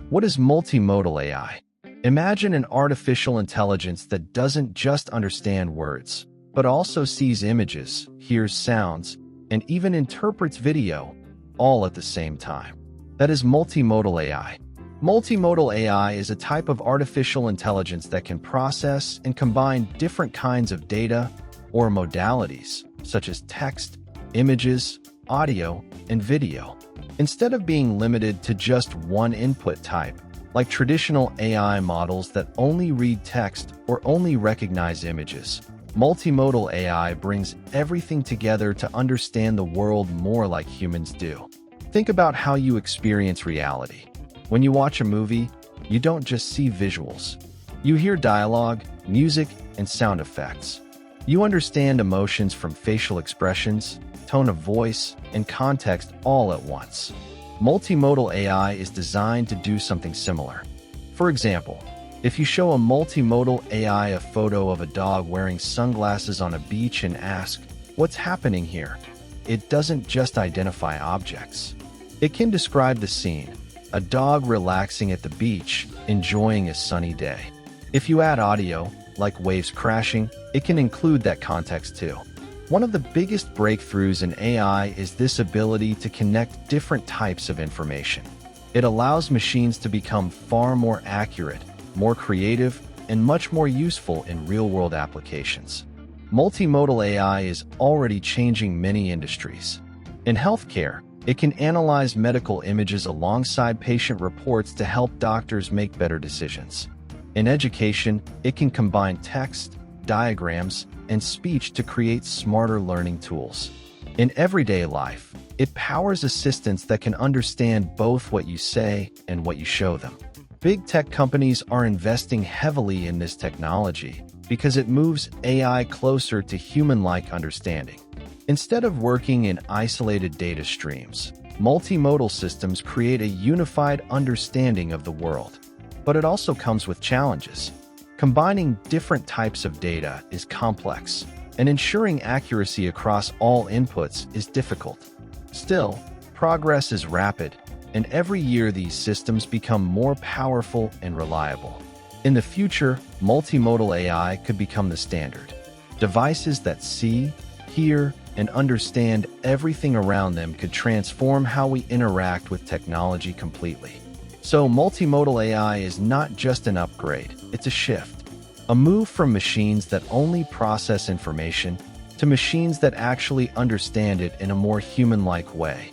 What is multimodal AI? Imagine an artificial intelligence that doesn't just understand words, but also sees images, hears sounds, and even interprets video, all at the same time. That is multimodal AI. Multimodal AI is a type of artificial intelligence that can process and combine different kinds of data or modalities, such as text, images, audio, and video. Instead of being limited to just one input type, like traditional AI models that only read text or only recognize images, multimodal AI brings everything together to understand the world more like humans do. Think about how you experience reality. When you watch a movie, you don't just see visuals. You hear dialogue, music, and sound effects. You understand emotions from facial expressions, tone of voice, and context all at once. Multimodal AI is designed to do something similar. For example, if you show a multimodal AI a photo of a dog wearing sunglasses on a beach and ask, "What's happening here?" it doesn't just identify objects. It can describe the scene, a dog relaxing at the beach, enjoying a sunny day. If you add audio, like waves crashing, it can include that context too. One of the biggest breakthroughs in AI is this ability to connect different types of information. It allows machines to become far more accurate, more creative, and much more useful in real-world applications. Multimodal AI is already changing many industries. In healthcare, it can analyze medical images alongside patient reports to help doctors make better decisions. In education, it can combine text, diagrams, and speech to create smarter learning tools. In everyday life, it powers assistants that can understand both what you say and what you show them. Big tech companies are investing heavily in this technology because it moves AI closer to human-like understanding. Instead of working in isolated data streams, multimodal systems create a unified understanding of the world. But it also comes with challenges. Combining different types of data is complex, and ensuring accuracy across all inputs is difficult. Still, progress is rapid, and every year these systems become more powerful and reliable. In the future, multimodal AI could become the standard. Devices that see, hear, and understand everything around them could transform how we interact with technology completely. So multimodal AI is not just an upgrade, it's a shift. A move from machines that only process information to machines that actually understand it in a more human-like way.